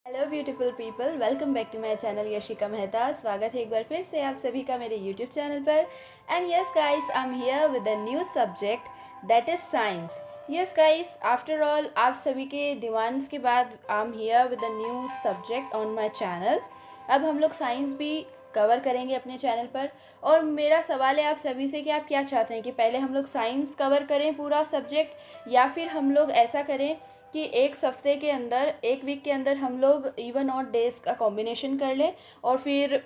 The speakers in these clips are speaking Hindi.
Hello beautiful people, welcome back to my channel Yashika Mehta. स्वागत है एक बार फिर से आप सभी का मेरे यूट्यूब चैनल पर। And yes guys, I am here with a new subject that is science. Yes guys, after all आप सभी के डिमांड्स के बाद I am here with a new subject on my channel. अब हम लोग साइंस भी कवर करेंगे अपने चैनल पर। और मेरा सवाल है आप सभी से कि आप क्या चाहते हैं कि पहले हम लोग साइंस कवर करें पूरा सब्जेक्ट, या फिर हम लोग ऐसा करें कि एक हफ्ते के अंदर, एक वीक के अंदर हम लोग इवन और डेज का कॉम्बिनेशन कर लें। और फिर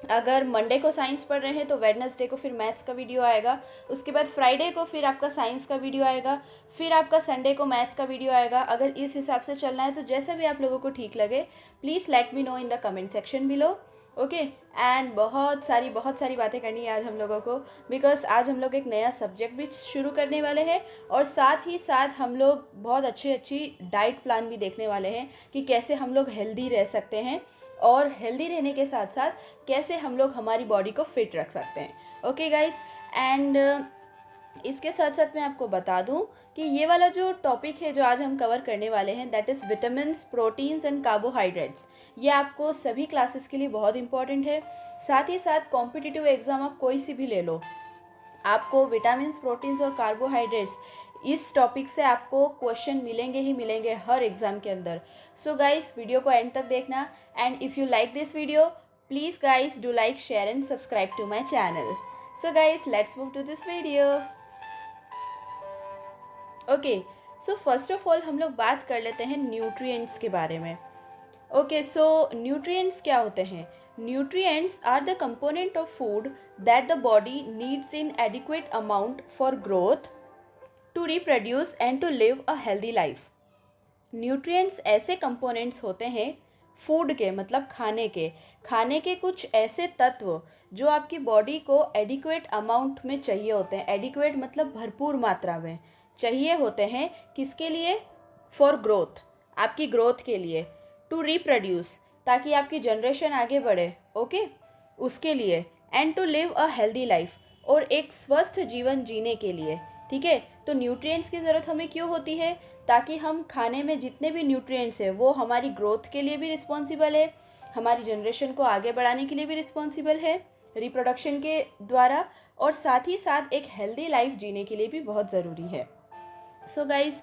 अगर मंडे को साइंस पढ़ रहे हैं तो वेडनेसडे को फिर मैथ्स का वीडियो आएगा, उसके बाद फ्राइडे को फिर आपका साइंस का वीडियो आएगा, फिर आपका संडे को मैथ्स का वीडियो आएगा। अगर इस हिसाब से चलना है तो जैसा भी आप लोगों को ठीक लगे, please let me know in the comment section below. Okay. And बहुत सारी बातें करनी है आज हम लोगों को, बिकॉज आज हम लोग एक नया सब्जेक्ट भी शुरू करने वाले हैं। और साथ ही साथ हम लोग बहुत अच्छी डाइट प्लान भी देखने वाले हैं कि कैसे हम लोग हेल्दी रह सकते हैं, और हेल्दी रहने के साथ साथ कैसे हम लोग हमारी बॉडी को फिट रख सकते हैं। Okay guys. एंड इसके साथ साथ मैं आपको बता दूं कि ये वाला जो टॉपिक है जो आज हम कवर करने वाले हैं, that is vitamins, proteins and carbohydrates. ये आपको सभी क्लासेस के लिए बहुत इंपॉर्टेंट है। साथ ही साथ कॉम्पिटिटिव एग्ज़ाम आप कोई सी भी ले लो, आपको विटामिन्स, प्रोटीन्स और कार्बोहाइड्रेट्स, इस टॉपिक से आपको क्वेश्चन मिलेंगे ही मिलेंगे हर एग्ज़ाम के अंदर। सो गाइस, वीडियो को एंड तक देखना। And if you like this video, please guys do like, share and subscribe to my channel. So guys, let's move to this video. Okay, so first of all हम लोग बात कर लेते हैं न्यूट्रिएंट्स के बारे में। ओके, सो न्यूट्रिएंट्स क्या होते हैं? Nutrients are the component of food that the body needs in adequate amount for growth, to reproduce and to live a healthy life. Nutrients ऐसे कंपोनेंट्स होते हैं फूड के, मतलब खाने के कुछ ऐसे तत्व जो आपकी बॉडी को एडिक्वेट अमाउंट में चाहिए होते हैं। एडिक्वेट मतलब भरपूर मात्रा में चाहिए होते हैं। किसके लिए? फॉर ग्रोथ, आपकी ग्रोथ के लिए। टू रिप्रोड्यूस, ताकि आपकी जनरेशन आगे बढ़े। ओके, उसके लिए। And to live a healthy life, और एक स्वस्थ जीवन जीने के लिए। ठीक है, तो न्यूट्रिएंट्स की ज़रूरत हमें क्यों होती है? ताकि हम खाने में जितने भी न्यूट्रिएंट्स है वो हमारी ग्रोथ के लिए भी रिस्पॉन्सिबल है, हमारी जनरेशन को आगे बढ़ाने के लिए भी रिस्पॉन्सिबल है रिप्रोडक्शन के द्वारा, और साथ ही साथ एक हेल्दी लाइफ जीने के लिए भी बहुत ज़रूरी है। सो गाइज,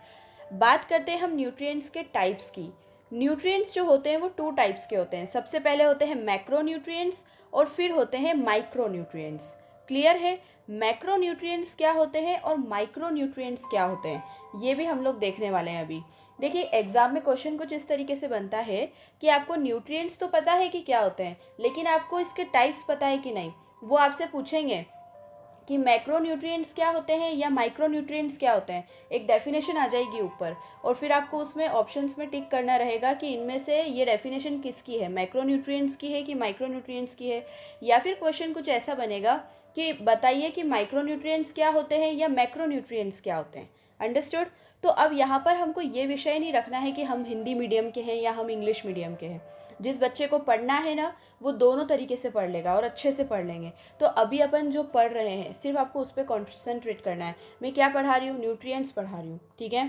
बात करते हैं हम न्यूट्रिएंट्स के टाइप्स की। न्यूट्रिएंट्स जो होते हैं वो टू टाइप्स के होते हैं। सबसे पहले होते हैं मैक्रो न्यूट्रिएंट्स, और फिर होते हैं माइक्रो न्यूट्रिएंट्स। क्लियर है? मैक्रो न्यूट्रिएंट्स क्या होते हैं और माइक्रो न्यूट्रिएंट्स क्या होते हैं, ये भी हम लोग देखने वाले हैं अभी। देखिए, एग्जाम में क्वेश्चन कुछ इस तरीके से बनता है कि आपको न्यूट्रिएंट्स तो पता है कि क्या होते हैं, लेकिन आपको इसके टाइप्स पता है कि नहीं। वो आपसे पूछेंगे कि मैक्रो न्यूट्रिएंट्स क्या होते हैं या माइक्रो न्यूट्रिएंट्स क्या होते हैं। एक डेफिनेशन आ जाएगी ऊपर, और फिर आपको उसमें ऑप्शंस में टिक करना रहेगा कि इनमें से ये डेफिनेशन किसकी है, मैक्रो न्यूट्रिएंट्स की है कि माइक्रो न्यूट्रिएंट्स की है। या फिर क्वेश्चन कुछ ऐसा बनेगा कि बताइए कि माइक्रो न्यूट्रिएंट्स क्या होते हैं या मैक्रो न्यूट्रिएंट्स क्या होते हैं। अंडरस्टूड? तो अब यहाँ पर हमको ये विषय नहीं रखना है कि हम हिंदी मीडियम के हैं या हम इंग्लिश मीडियम के हैं। जिस बच्चे को पढ़ना है ना, वो दोनों तरीके से पढ़ लेगा और अच्छे से पढ़ लेंगे। तो अभी अपन जो पढ़ रहे हैं सिर्फ आपको उस पर कॉन्सेंट्रेट करना है। मैं क्या पढ़ा रही हूँ? न्यूट्रिएंट्स पढ़ा रही हूँ। ठीक है,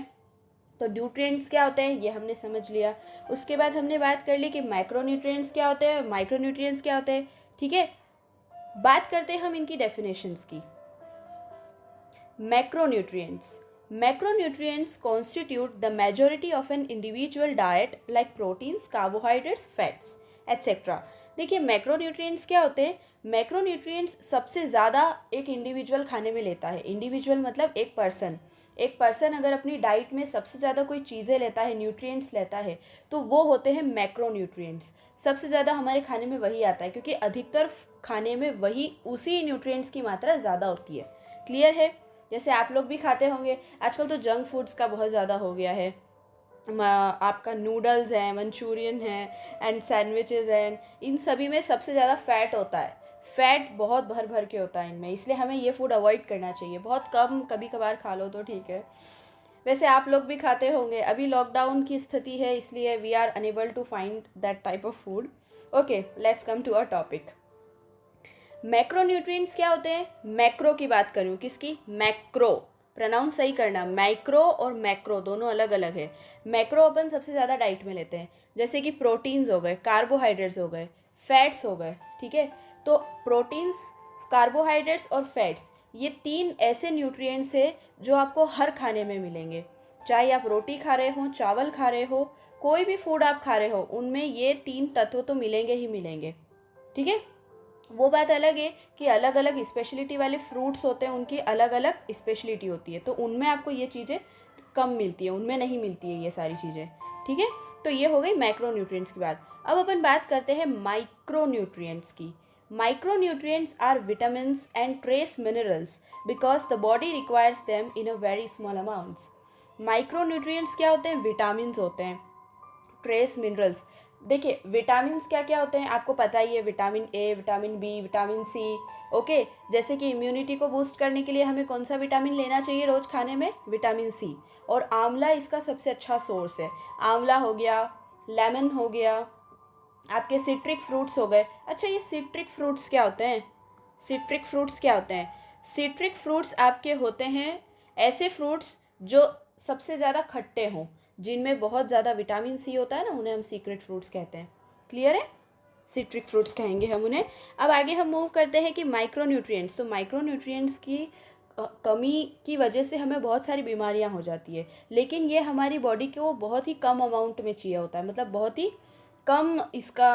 तो न्यूट्रिएंट्स क्या होते हैं ये हमने समझ लिया। उसके बाद हमने बात कर ली कि माइक्रो न्यूट्रिएंट्स क्या होते हैं, माइक्रो न्यूट्रिएंट्स क्या होते हैं। ठीक है, बात करते हैं हम इनकी डेफिनेशंस की। Macronutrients, macronutrients constitute the majority of an individual diet like proteins, carbohydrates, fats, etc. देखिए, मैक्रोन्यूट्रिएंट्स क्या होते हैं? मैक्रोन्यूट्रिएंट्स सबसे ज़्यादा एक इंडिविजुअल खाने में लेता है। इंडिविजुअल मतलब एक पर्सन अगर अपनी डाइट में सबसे ज़्यादा कोई चीज़ें लेता है, न्यूट्रिएंट्स लेता है, तो वो होते हैं मैक्रोन्यूट्रिएंट्स। सबसे ज़्यादा हमारे खाने में वही आता है, क्योंकि अधिकतर खाने में वही, उसी न्यूट्रिएंट्स की मात्रा ज़्यादा होती है। क्लियर है? जैसे आप लोग भी खाते होंगे, आजकल तो जंक फूड्स का बहुत ज़्यादा हो गया है। आपका नूडल्स हैं, मंचूरियन है, एंड सैंडविचेस हैं, इन सभी में सबसे ज़्यादा फ़ैट होता है। फ़ैट बहुत भर भर के होता है इनमें, इसलिए हमें ये फूड अवॉइड करना चाहिए। बहुत कम, कभी कभार खा लो तो ठीक है। वैसे आप लोग भी खाते होंगे। अभी लॉकडाउन की स्थिति है, इसलिए we are unable to find that type of food. Okay, let's come to a topic. Macronutrients क्या होते हैं? मैक्रो की बात करूँ, किसकी? मैक्रो, प्रोनाउंस सही करना, माइक्रो और मैक्रो दोनों अलग अलग है। मैक्रो अपन सबसे ज़्यादा डाइट में लेते हैं, जैसे कि प्रोटीन्स हो गए, कार्बोहाइड्रेट्स हो गए, फैट्स हो गए, ठीक है। तो प्रोटीन्स, कार्बोहाइड्रेट्स और फैट्स, ये 3 ऐसे न्यूट्रिएंट्स है जो आपको हर खाने में मिलेंगे। चाहे आप रोटी खा रहे हो, चावल खा रहे हो, कोई भी फूड आप खा रहे हो, उनमें ये 3 तत्व तो मिलेंगे ही मिलेंगे, ठीक है। वो बात अलग है कि अलग अलग स्पेशलिटी वाले फ्रूट्स होते हैं, उनकी अलग अलग स्पेशलिटी होती है, तो उनमें आपको ये चीज़ें कम मिलती है, उनमें नहीं मिलती है ये सारी चीज़ें, ठीक है। तो ये हो गई मैक्रो न्यूट्रिएंट्स की बात। अब अपन बात करते हैं माइक्रो न्यूट्रिएंट्स की। Micro nutrients are vitamins and trace minerals because the body requires them in a very small amounts. Micro nutrients क्या होते हैं? विटामिन्स होते हैं, ट्रेस मिनरल्स। देखिए विटामिन्स क्या क्या होते हैं आपको पता ही है, vitamin A, vitamin B, vitamin C, okay. जैसे कि इम्यूनिटी को बूस्ट करने के लिए हमें कौन सा विटामिन लेना चाहिए रोज़ खाने में? Vitamin C. और आंवला इसका सबसे अच्छा सोर्स है। आंवला हो गया, लेमन हो गया, आपके सिट्रिक फ्रूट्स हो गए। अच्छा, ये सिट्रिक फ्रूट्स क्या होते हैं? सिट्रिक फ्रूट्स क्या होते हैं? सिट्रिक फ्रूट्स आपके होते हैं ऐसे फ्रूट्स जो सबसे ज़्यादा खट्टे हों, जिनमें बहुत ज़्यादा विटामिन सी होता है ना, उन्हें हम सीक्रेट फ्रूट्स कहते हैं। क्लियर है? सिट्रिक फ्रूट्स कहेंगे हम उन्हें। अब आगे हम मूव करते हैं कि माइक्रो न्यूट्रिएंट्स। तो माइक्रो न्यूट्रिएंट्स की कमी की वजह से हमें बहुत सारी बीमारियां हो जाती है, लेकिन ये हमारी बॉडी को बहुत ही कम अमाउंट में चाहिए होता है, मतलब बहुत ही कम इसका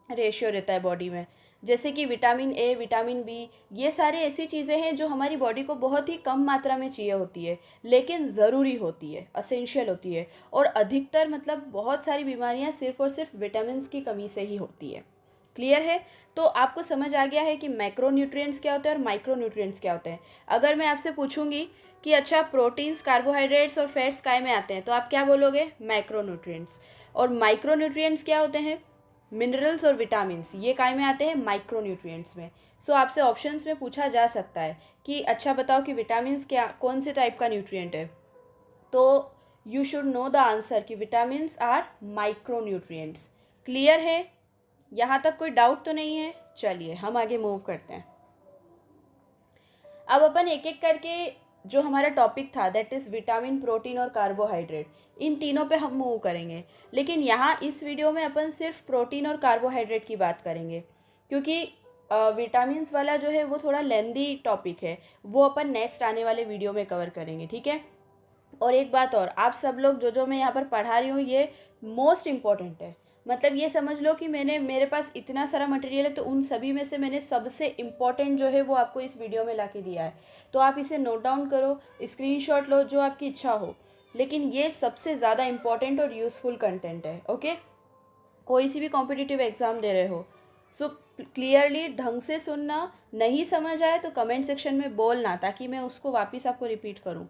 रेशियो रहता है बॉडी में। जैसे कि विटामिन ए, विटामिन बी, ये सारी ऐसी चीज़ें हैं जो हमारी बॉडी को बहुत ही कम मात्रा में चाहिए होती है, लेकिन ज़रूरी होती है, असेंशियल होती है। और अधिकतर मतलब बहुत सारी बीमारियां सिर्फ और सिर्फ विटामिन की कमी से ही होती है। क्लियर है? तो आपको समझ आ गया है कि मैक्रो न्यूट्रिएंट्स क्या होते हैं और माइक्रो न्यूट्रिएंट्स क्या होते हैं। अगर मैं आपसे पूछूंगी कि अच्छा प्रोटीन्स, कार्बोहाइड्रेट्स और फैट्स काय में आते हैं, तो आप क्या बोलोगे? Macro nutrients. और माइक्रो न्यूट्रिएंट्स क्या होते हैं? मिनरल्स और विटामिन्स, ये काय में आते हैं? माइक्रो न्यूट्रिएंट्स में। सो आपसे ऑप्शंस में पूछा जा सकता है कि अच्छा बताओ कि विटामिन्स क्या, कौन से टाइप का न्यूट्रिएंट है, तो you should know the answer कि vitamins are micro nutrients. Clear है? यहाँ तक कोई डाउट तो नहीं है? चलिए हम आगे मूव करते हैं। अब अपन एक एक करके जो हमारा टॉपिक था, दैट इज़ विटामिन, प्रोटीन और कार्बोहाइड्रेट, इन तीनों पे हम मूव करेंगे। लेकिन यहाँ इस वीडियो में अपन सिर्फ प्रोटीन और कार्बोहाइड्रेट की बात करेंगे, क्योंकि विटामिन्स वाला जो है वो थोड़ा लेंदी टॉपिक है, वो अपन नेक्स्ट आने वाले वीडियो में कवर करेंगे, ठीक है। और एक बात और, आप सब लोग जो जो मैं यहाँ पर पढ़ा रही हूँ ये मोस्ट इम्पॉर्टेंट है। मतलब ये समझ लो कि मेरे पास इतना सारा मटेरियल है, तो उन सभी में से मैंने सबसे इम्पॉर्टेंट जो है वो आपको इस वीडियो में ला के दिया है। तो आप इसे नोट डाउन करो, स्क्रीनशॉट लो, जो आपकी इच्छा हो। लेकिन ये सबसे ज़्यादा इम्पॉर्टेंट और यूज़फुल कंटेंट है, ओके। कोई सी भी कॉम्पिटिटिव एग्ज़ाम दे रहे हो, सो क्लियरली ढंग से सुनना, नहीं समझ आए तो कमेंट सेक्शन में बोलना, ताकि मैं उसको वापस आपको रिपीट करूँ।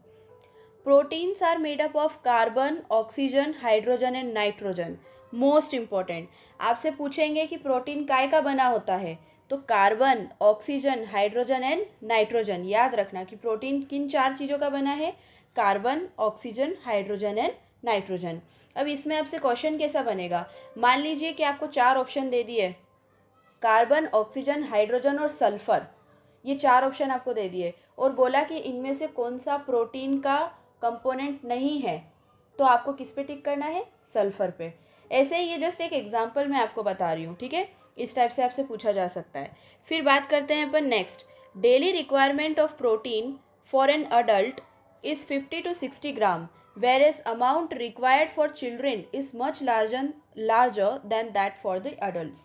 Proteins are made up of carbon, oxygen, hydrogen and nitrogen. Most important, आपसे पूछेंगे कि प्रोटीन काय का बना होता है, तो carbon, oxygen, hydrogen and nitrogen. याद रखना कि प्रोटीन किन 4 चीज़ों का बना है? Carbon, oxygen, hydrogen and nitrogen. अब इसमें आपसे क्वेश्चन कैसा बनेगा? मान लीजिए कि आपको 4 ऑप्शन दे दिए, कार्बन, ऑक्सीजन, हाइड्रोजन और सल्फर, ये 4 ऑप्शन आपको दे दिए, और बोला कि इनमें से कौन सा प्रोटीन का कंपोनेंट नहीं है, तो आपको किस पे टिक करना है? सल्फर पे। ऐसे ही ये जस्ट एक एग्जांपल मैं आपको बता रही हूँ, ठीक है। इस टाइप से आपसे पूछा जा सकता है। फिर बात करते हैं अपन next. Daily requirement of protein for an adult is 50 to 60 gram, where as amount required for children is much larger than that for the adult.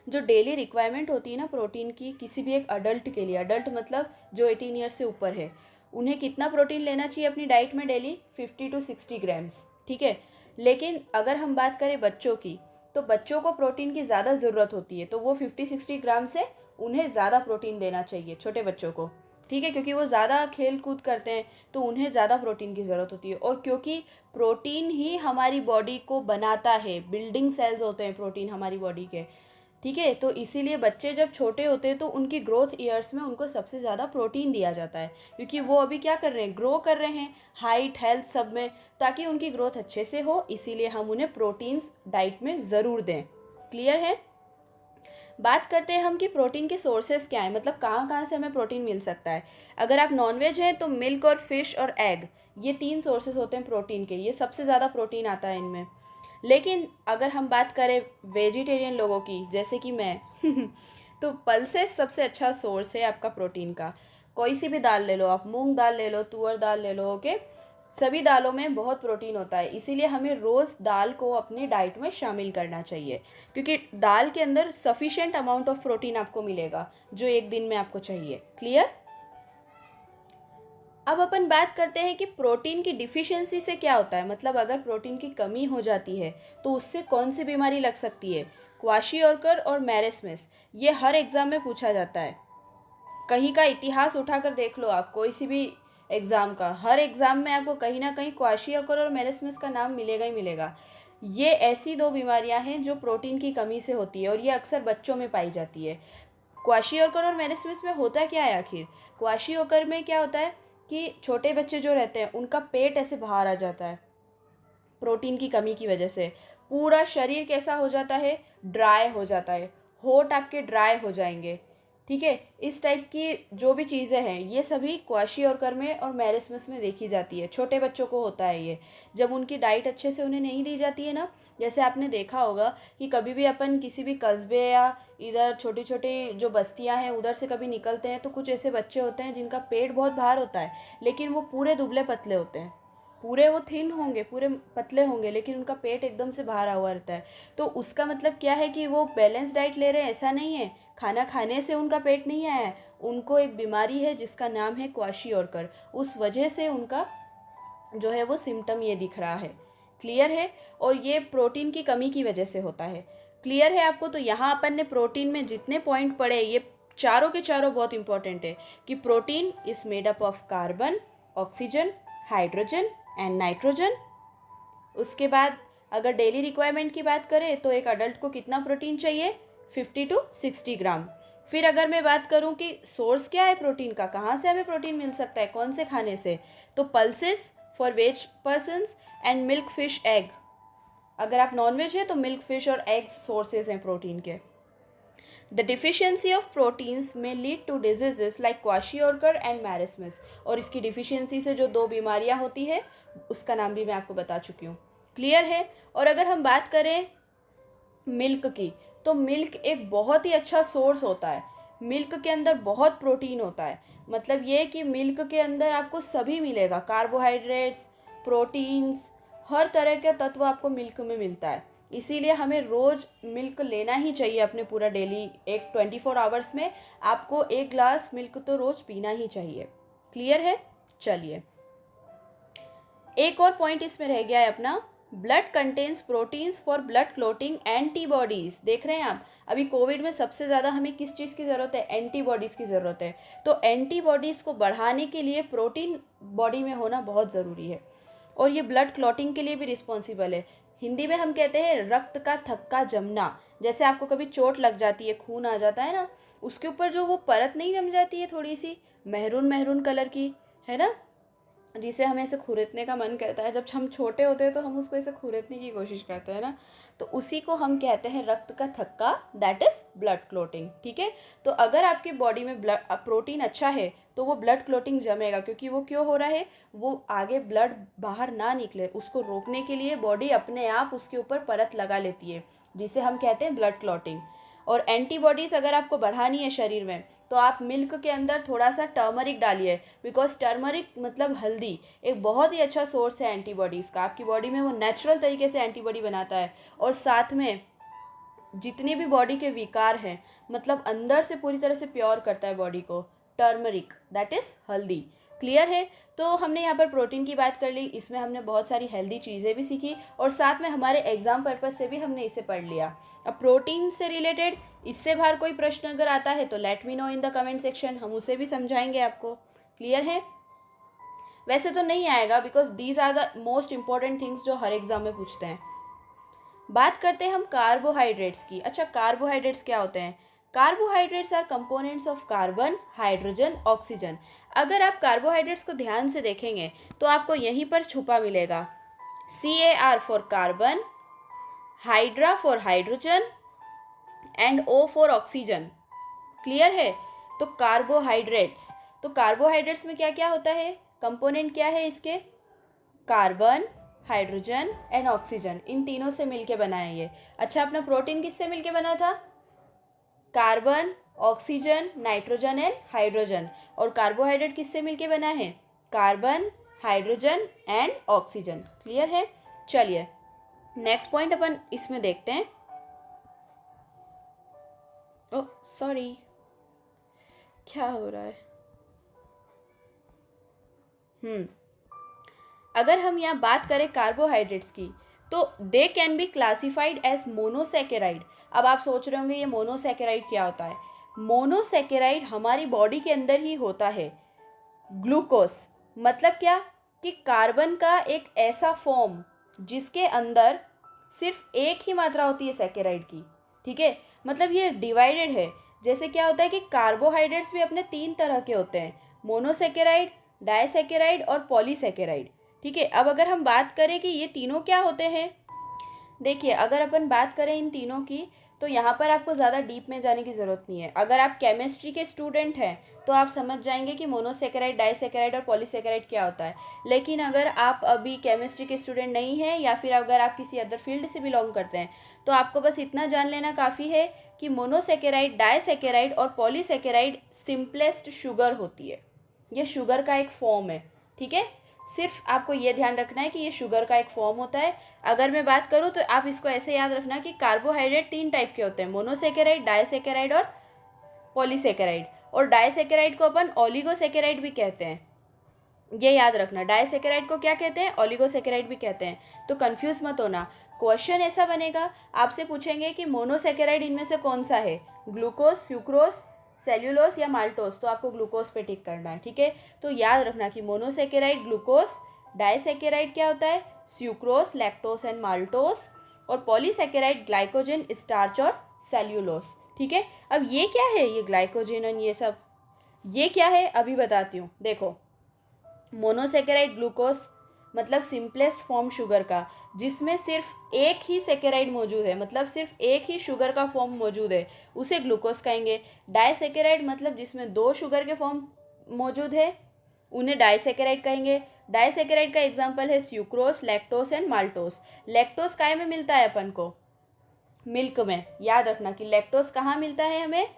जो डेली रिक्वायरमेंट होती है ना प्रोटीन की, किसी भी एक अडल्ट के लिए, अडल्ट मतलब जो 18 ईयर्स से ऊपर है, उन्हें कितना प्रोटीन लेना चाहिए अपनी डाइट में डेली? 50 to 60 ग्राम्स, ठीक है। लेकिन अगर हम बात करें बच्चों की, तो बच्चों को प्रोटीन की ज़्यादा ज़रूरत होती है, तो वो 50-60 ग्राम से उन्हें ज़्यादा प्रोटीन देना चाहिए छोटे बच्चों को, ठीक है, क्योंकि वो ज़्यादा खेल कूद करते हैं, तो उन्हें ज़्यादा प्रोटीन की ज़रूरत होती है। और क्योंकि प्रोटीन ही हमारी बॉडी को बनाता है, बिल्डिंग सेल्स होते हैं प्रोटीन हमारी बॉडी के, ठीक है। तो इसीलिए बच्चे जब छोटे होते हैं तो उनकी ग्रोथ ईयर्स में उनको सबसे ज़्यादा प्रोटीन दिया जाता है, क्योंकि वो अभी क्या कर रहे हैं? ग्रो कर रहे हैं, हाइट, हेल्थ सब में, ताकि उनकी ग्रोथ अच्छे से हो, इसीलिए हम उन्हें प्रोटीन्स डाइट में ज़रूर दें। क्लियर है? बात करते हैं हम कि प्रोटीन के सोर्सेज क्या हैं, मतलब कहाँ कहाँ से हमें प्रोटीन मिल सकता है। अगर आप नॉनवेज हैं तो मिल्क और फिश और एग, ये 3 सोर्सेज होते हैं प्रोटीन के, ये सबसे ज़्यादा प्रोटीन आता है इनमें। लेकिन अगर हम बात करें वेजिटेरियन लोगों की, जैसे कि मैं तो पल्सेस सबसे अच्छा सोर्स है आपका प्रोटीन का। कोई सी भी दाल ले लो आप, मूंग दाल ले लो, तुअर दाल ले लो, ओके। सभी दालों में बहुत प्रोटीन होता है, इसीलिए हमें रोज़ दाल को अपनी डाइट में शामिल करना चाहिए, क्योंकि दाल के अंदर सफिशिएंट अमाउंट ऑफ प्रोटीन आपको मिलेगा जो एक दिन में आपको चाहिए। क्लियर। अब अपन बात करते हैं कि प्रोटीन की डिफिशियंसी से क्या होता है, मतलब अगर प्रोटीन की कमी हो जाती है तो उससे कौन सी बीमारी लग सकती है। क्वाशियोरकर और मैरिस्मस, ये हर एग्जाम में पूछा जाता है। कहीं का इतिहास उठाकर देख लो आप, कोई सी भी एग्ज़ाम का, हर एग्ज़ाम में आपको कहीं ना कहीं क्वाशियोकर और मेरिस्मस का नाम मिलेगा ही मिलेगा। ये ऐसी दो बीमारियां हैं जो प्रोटीन की कमी से होती है और ये अक्सर बच्चों में पाई जाती है। क्वाशियोकर और मेरिस्मस में होता क्या है आखिर। क्वाशियोकर में क्या होता है कि छोटे बच्चे जो रहते हैं उनका पेट ऐसे बाहर आ जाता है प्रोटीन की कमी की वजह से। पूरा शरीर कैसा हो जाता है, ड्राई हो जाता है, होठ आपके ड्राई हो जाएंगे। ठीक है, इस टाइप की जो भी चीज़ें हैं ये सभी क्वाशियोकर में और मैरिस्मस में देखी जाती है। छोटे बच्चों को होता है ये, जब उनकी डाइट अच्छे से उन्हें नहीं दी जाती है ना। जैसे आपने देखा होगा कि कभी भी अपन किसी भी कस्बे या इधर छोटी छोटी जो बस्तियां हैं उधर से कभी निकलते हैं तो कुछ ऐसे बच्चे होते हैं जिनका पेट बहुत बाहर होता है, लेकिन वो पूरे दुबले पतले होते हैं। पूरे वो थिन होंगे, पूरे पतले होंगे, लेकिन उनका पेट एकदम से बाहर आ हुआ रहता है। तो उसका मतलब क्या है कि वो बैलेंस डाइट ले रहे हैं, ऐसा नहीं है। खाना खाने से उनका पेट नहीं आया है, उनको एक बीमारी है जिसका नाम है क्वाशियोरकर, उस वजह से उनका जो है वो सिम्टम ये दिख रहा है। क्लियर है। और ये प्रोटीन की कमी की वजह से होता है। क्लियर है आपको। तो यहाँ अपन ने प्रोटीन में जितने पॉइंट पढ़े ये चारों के चारों बहुत इंपॉर्टेंट है कि protein is made up of carbon, oxygen, hydrogen and nitrogen. उसके बाद अगर डेली रिक्वायरमेंट की बात करें तो एक अडल्ट को कितना प्रोटीन चाहिए, 50 to 60 ग्राम। फिर अगर मैं बात करूं कि सोर्स क्या है प्रोटीन का, कहाँ से हमें प्रोटीन मिल सकता है, कौन से खाने से, तो pulses for veg persons and milk, fish, egg. अगर आप नॉन वेज है तो मिल्क, फिश और एग सोर्सेज हैं प्रोटीन के। द डिफिशियंसी ऑफ प्रोटीन्स में lead to diseases like kwashiorkor and marasmus. और इसकी डिफिशियंसी से जो दो बीमारियां होती है उसका नाम भी मैं आपको बता चुकी हूँ। क्लियर है। और अगर हम बात करें मिल्क की, तो मिल्क एक बहुत ही अच्छा सोर्स होता है। मिल्क के अंदर बहुत प्रोटीन होता है, मतलब ये कि मिल्क के अंदर आपको सभी मिलेगा, कार्बोहाइड्रेट्स, प्रोटीन्स, हर तरह का तत्व आपको मिल्क में मिलता है। इसीलिए हमें रोज़ मिल्क लेना ही चाहिए अपने पूरा डेली, एक 24 आवर्स में आपको एक ग्लास मिल्क तो रोज़ पीना ही चाहिए। क्लियर है। चलिए, एक और पॉइंट इसमें रह गया है अपना, blood contains proteins for blood clotting antibodies. देख रहे हैं आप, अभी कोविड में सबसे ज़्यादा हमें किस चीज़ की ज़रूरत है, एंटीबॉडीज़ की ज़रूरत है। तो एंटीबॉडीज़ को बढ़ाने के लिए प्रोटीन बॉडी में होना बहुत ज़रूरी है, और ये ब्लड क्लॉटिंग के लिए भी रिस्पॉन्सिबल है। हिंदी में हम कहते हैं रक्त का थक्का जमना। जैसे आपको कभी चोट लग जाती है, खून आ जाता है ना, उसके ऊपर जो वो परत नहीं जम जाती है थोड़ी सी मेहरून मेहरून कलर की, है ना, जिसे हमें ऐसे खुरेदने का मन करता है। जब हम छोटे होते हैं तो हम उसको ऐसे खुरेदने की कोशिश करते हैं ना, तो उसी को हम कहते हैं रक्त का थक्का, दैट इज ब्लड क्लोटिंग। ठीक है। तो अगर आपकी बॉडी में ब्लड प्रोटीन अच्छा है तो वो ब्लड क्लोटिंग जमेगा, क्योंकि वो क्यों हो रहा है, वो आगे ब्लड बाहर ना निकले उसको रोकने के लिए बॉडी अपने आप उसके ऊपर परत लगा लेती है, जिसे हम कहते हैं ब्लड क्लॉटिंग। और एंटीबॉडीज़ अगर आपको बढ़ानी है शरीर में तो आप मिल्क के अंदर थोड़ा सा टर्मरिक डालिए, बिकॉज टर्मरिक मतलब हल्दी एक बहुत ही अच्छा सोर्स है एंटीबॉडीज़ का। आपकी बॉडी में वो नेचुरल तरीके से एंटीबॉडी बनाता है, और साथ में जितने भी बॉडी के विकार हैं, मतलब अंदर से पूरी तरह से प्योर करता है बॉडी को, टर्मरिक, दैट इज़ हल्दी। क्लियर है। तो हमने यहाँ पर प्रोटीन की बात कर ली, इसमें हमने बहुत सारी हेल्दी चीज़ें भी सीखी, और साथ में हमारे एग्जाम पर्पज़ से भी हमने इसे पढ़ लिया। अब प्रोटीन से रिलेटेड इससे बाहर कोई प्रश्न अगर आता है तो let me know in the comment section, हम उसे भी समझाएंगे आपको। क्लियर है। वैसे तो नहीं आएगा, because these are the most important things जो हर एग्जाम में पूछते हैं। बात करते हैं हम कार्बोहाइड्रेट्स की। अच्छा, कार्बोहाइड्रेट्स क्या होते हैं। Carbohydrates are components of carbon, hydrogen, oxygen. अगर आप कार्बोहाइड्रेट्स को ध्यान से देखेंगे तो आपको यहीं पर छुपा मिलेगा, CAR for carbon, hydra for hydrogen, and O for oxygen. Clear है? तो कार्बोहाइड्रेट्स, तो कार्बोहाइड्रेट्स में क्या क्या होता है, कंपोनेंट क्या है इसके, कार्बन, हाइड्रोजन एंड ऑक्सीजन, इन तीनों से मिलके बना है ये। अच्छा, अपना प्रोटीन किससे मिलके बना था, carbon, oxygen, nitrogen and hydrogen. और कार्बोहाइड्रेट किससे मिलके बना है, carbon, hydrogen and oxygen. Clear है? चलिए नेक्स्ट पॉइंट अपन इसमें देखते हैं। ओह सॉरी, क्या हो रहा है। अगर हम यहाँ बात करें कार्बोहाइड्रेट्स की, तो they can be classified as monosaccharide. अब आप सोच रहे होंगे ये मोनोसेकेराइड क्या होता है। मोनोसेकेराइड हमारी बॉडी के अंदर ही होता है। ग्लूकोस मतलब क्या, कि कार्बन का एक ऐसा फॉर्म जिसके अंदर सिर्फ एक ही मात्रा होती है सेकेराइड की। ठीक है, मतलब ये डिवाइडेड है। जैसे क्या होता है कि कार्बोहाइड्रेट्स भी अपने 3 तरह के होते हैं, मोनोसेकेराइड, डाइसेकेराइड और पॉलीसेकेराइड। ठीक है, अब अगर हम बात करें कि ये तीनों क्या होते हैं, देखिए अगर अपन बात करें इन तीनों की, तो यहाँ पर आपको ज़्यादा डीप में जाने की ज़रूरत नहीं है। अगर आप केमिस्ट्री के स्टूडेंट हैं तो आप समझ जाएंगे कि मोनोसेकेराइड, डाइसेकेराइड और पॉलीसेकेराइड क्या होता है। लेकिन अगर आप अभी केमिस्ट्री के स्टूडेंट नहीं हैं, या फिर अगर आप किसी अदर फील्ड से बिलोंग करते हैं, तो आपको बस इतना जान लेना काफ़ी है कि मोनोसेकेराइड, डाइसेकेराइड और पॉलीसेकेराइड सिंपलेस्ट शुगर होती है। ये शुगर का एक फॉर्म है। ठीक है, सिर्फ आपको ये ध्यान रखना है कि ये शुगर का एक फॉर्म होता है। अगर मैं बात करूँ तो आप इसको ऐसे याद रखना कि कार्बोहाइड्रेट 3 टाइप के होते हैं, मोनोसेकेराइड, डाइसेकेराइड और पॉलीसेकेराइड। और डाइसेकेराइड को अपन ओलिगोसेकेराइड भी कहते हैं, ये याद रखना। डाइसेकेराइड को क्या कहते हैं, ओलिगोसेकेराइड भी कहते हैं। तो कंफ्यूज मत होना। क्वेश्चन ऐसा बनेगा, आपसे पूछेंगे कि मोनोसेकेराइड इनमें से कौन सा है, ग्लूकोज, सुक्रोज, सेल्यूलोज या माल्टोज, तो आपको ग्लूकोज पे टिक करना है। ठीक है, तो याद रखना कि मोनोसेकेराइड ग्लूकोज, डाइसेकेराइड क्या होता है, सुक्रोज, लैक्टोज एंड माल्टोज, और पॉलीसेकेराइड ग्लाइकोजन, स्टार्च और सेल्यूलोज। ठीक है, अब ये क्या है, ये ग्लाइकोजन और ये सब, ये क्या है अभी बताती हूँ। देखो, मोनोसेकेराइड ग्लूकोज मतलब सिंपलेस्ट फॉर्म शुगर का, जिसमें सिर्फ एक ही सेकेराइड मौजूद है, मतलब सिर्फ एक ही शुगर का फॉर्म मौजूद है, उसे ग्लूकोज कहेंगे। डाइसेकेराइड मतलब जिसमें 2 शुगर के फॉर्म मौजूद है, उन्हें डाइसेकेराइड कहेंगे। डाइसेकेराइड का एग्जांपल है sucrose, lactose and maltose. Lactose काय में मिलता है अपन को, मिल्क में। याद रखना कि लैक्टोज कहाँ मिलता है हमें,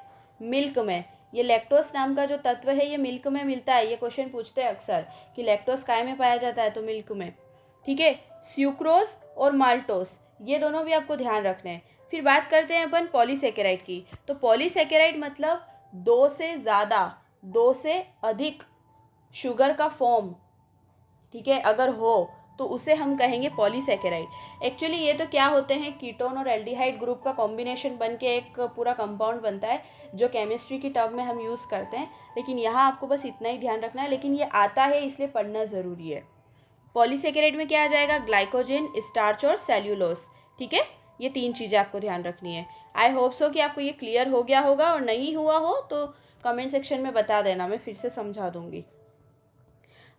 मिल्क में। ये लैक्टोज नाम का जो तत्व है ये मिल्क में मिलता है। ये क्वेश्चन पूछते हैं अक्सर कि लैक्टोज काय में पाया जाता है, तो मिल्क में। ठीक है, सुक्रोज और माल्टोज ये दोनों भी आपको ध्यान रखने हैं। फिर बात करते हैं अपन पॉलीसेकेराइड की। तो पॉलीसेकेराइड मतलब 2 से ज़्यादा, 2 से अधिक शुगर का फॉर्म, ठीक है, अगर हो तो उसे हम कहेंगे पॉलीसेकेराइड। एक्चुअली ये तो क्या होते हैं, कीटोन और एल्डिहाइड ग्रुप का कॉम्बिनेशन बन के एक पूरा कंपाउंड बनता है, जो केमिस्ट्री की टर्म में हम यूज़ करते हैं। लेकिन यहाँ आपको बस इतना ही ध्यान रखना है, लेकिन ये आता है इसलिए पढ़ना ज़रूरी है। पॉलीसेकेराइड में क्या आ जाएगा, ग्लाइकोजन, स्टार्च और सेल्यूलोज। ठीक है, ये 3 चीज़ें आपको ध्यान रखनी है। आई होप सो कि आपको ये क्लियर हो गया होगा, और नहीं हुआ हो तो कमेंट सेक्शन में बता देना, मैं फिर से समझा दूंगी।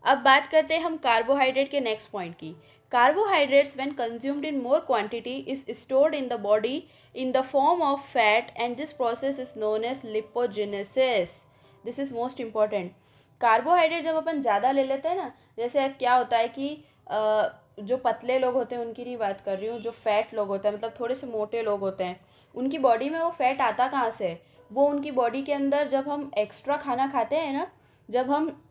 अब बात करते हैं हम कार्बोहाइड्रेट के नेक्स्ट पॉइंट की। Carbohydrates when consumed in more quantity is stored in the body in the form of fat, and this process is known as lipogenesis. This is most important. Carbohydrate जब अपन ज़्यादा ले लेते हैं ना, जैसे क्या होता है कि जो पतले लोग होते हैं उनकी नहीं बात कर रही हूँ, जो फैट लोग होते हैं, मतलब थोड़े से मोटे लोग होते हैं, उनकी बॉडी में वो फैट आता कहाँ से है, वो उनकी बॉडी के अंदर जब हम एक्स्ट्रा खाना खाते हैं ना, जब हम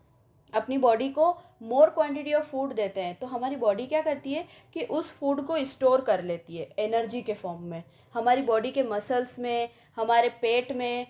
अपनी बॉडी को मोर क्वांटिटी ऑफ फूड देते हैं, तो हमारी बॉडी क्या करती है कि उस फूड को स्टोर कर लेती है एनर्जी के फॉर्म में। हमारी बॉडी के मसल्स में, हमारे पेट में,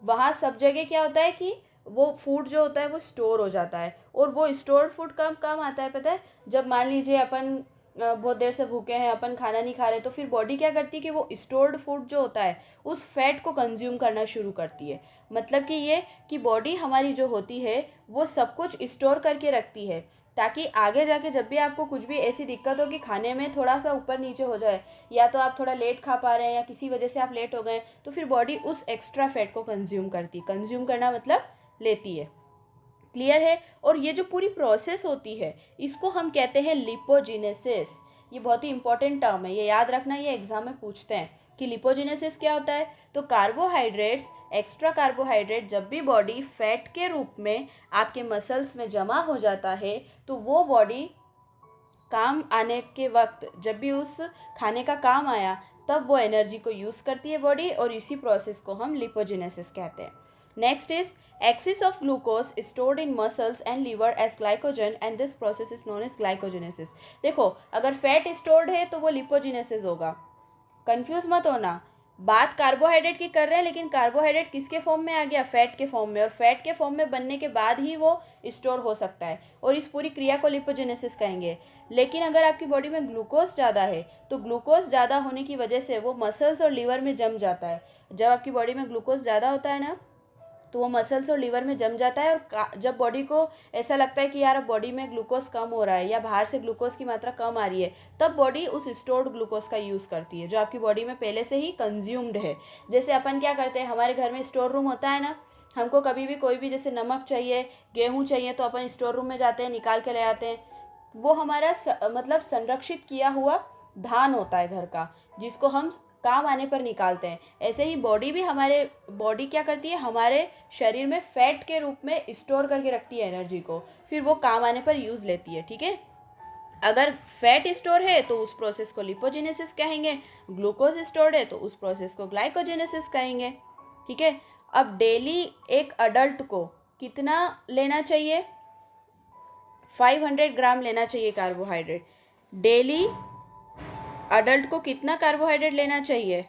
वहाँ सब जगह क्या होता है कि वो फूड जो होता है वो स्टोर हो जाता है। और वो स्टोर्ड फूड कब काम आता है पता है, जब मान लीजिए अपन बहुत देर से भूखे हैं, अपन खाना नहीं खा रहे, तो फिर बॉडी क्या करती है कि वो स्टोर्ड फूड जो होता है उस फैट को कंज्यूम करना शुरू करती है। मतलब कि ये कि बॉडी हमारी जो होती है वो सब कुछ स्टोर करके रखती है, ताकि आगे जाके जब भी आपको कुछ भी ऐसी दिक्कत हो कि खाने में थोड़ा सा ऊपर नीचे हो जाए, या तो आप थोड़ा लेट खा पा रहे हैं या किसी वजह से आप लेट हो गए, तो फिर बॉडी उस एक्स्ट्रा फैट को कंज्यूम करती है। कंज्यूम करना मतलब लेती है। क्लियर है? और ये जो पूरी प्रोसेस होती है इसको हम कहते हैं लिपोजेनेसिस। ये बहुत ही इंपॉर्टेंट टर्म है, ये याद रखना, ये एग्जाम में पूछते हैं कि लिपोजेनेसिस क्या होता है। तो कार्बोहाइड्रेट्स, एक्स्ट्रा कार्बोहाइड्रेट जब भी बॉडी फैट के रूप में आपके मसल्स में जमा हो जाता है तो वो बॉडी काम आने के वक्त, जब भी उस खाने का काम आया, तब वो एनर्जी को यूज़ करती है बॉडी, और इसी प्रोसेस को हम लिपोजेनेसिस कहते हैं। Next is excess of glucose stored in muscles and liver as glycogen and this process is known as glycogenesis। देखो, अगर फैट स्टोर्ड है तो वो लिपोजेनेसिस होगा, कंफ्यूज मत होना। बात कार्बोहाइड्रेट की कर रहे हैं, लेकिन कार्बोहाइड्रेट किसके फॉर्म में आ गया, फैट के फॉर्म में, और फैट के फॉर्म में बनने के बाद ही वो स्टोर हो सकता है, और इस पूरी क्रिया को लिपोजेनेसिस कहेंगे। लेकिन अगर आपकी बॉडी में ग्लूकोज ज़्यादा है तो ग्लूकोज ज़्यादा होने की वजह से वो मसल्स और लीवर में जम जाता है। जब आपकी बॉडी में ग्लूकोज ज़्यादा होता है ना, तो वो मसल्स और लीवर में जम जाता है, और जब बॉडी को ऐसा लगता है कि यार अब बॉडी में ग्लूकोज कम हो रहा है या बाहर से ग्लूकोज की मात्रा कम आ रही है, तब बॉडी उस स्टोर्ड ग्लूकोज का यूज़ करती है जो आपकी बॉडी में पहले से ही कंज्यूम्ड है। जैसे अपन क्या करते हैं, हमारे घर में स्टोर रूम होता है ना, हमको कभी भी कोई भी जैसे नमक चाहिए, गेहूँ चाहिए, तो अपन स्टोर रूम में जाते हैं, निकाल के ले आते हैं। वो हमारा मतलब संरक्षित किया हुआ धान होता है घर का, जिसको हम काम आने पर निकालते हैं। ऐसे ही बॉडी भी, हमारे बॉडी क्या करती है, हमारे शरीर में फैट के रूप में स्टोर करके रखती है एनर्जी को, फिर वो काम आने पर यूज़ लेती है। ठीक है, अगर फैट स्टोर है तो उस प्रोसेस को लिपोजेनेसिस कहेंगे, ग्लूकोज स्टोर्ड है तो उस प्रोसेस को ग्लाइकोजेनेसिस कहेंगे। ठीक है, अब डेली एक अडल्ट को कितना लेना चाहिए, 500 ग्राम लेना चाहिए कार्बोहाइड्रेट। डेली अडल्ट को कितना कार्बोहाइड्रेट लेना चाहिए,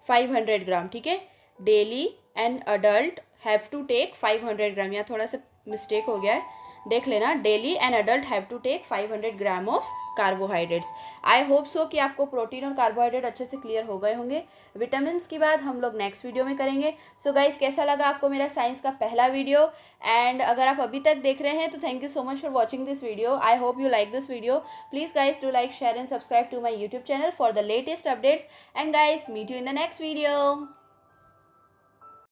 500 ग्राम। ठीक है, daily an adult have to take 500 gram, या थोड़ा सा मिस्टेक हो गया है, देख लेना। Daily an adult have to take 500 gram of carbohydrates. I hope so कि आपको प्रोटीन और कार्बोहाइड्रेट अच्छे से क्लियर हो गए होंगे। विटामिन की बात हम लोग नेक्स्ट वीडियो में करेंगे। सो गाइस, कैसा लगा आपको मेरा साइंस का पहला वीडियो? एंड अगर आप अभी तक देख रहे हैं तो thank you so much for watching this video. I hope you like this video. Please guys do like, share and subscribe to my YouTube channel for the latest updates, and guys meet you in the next video.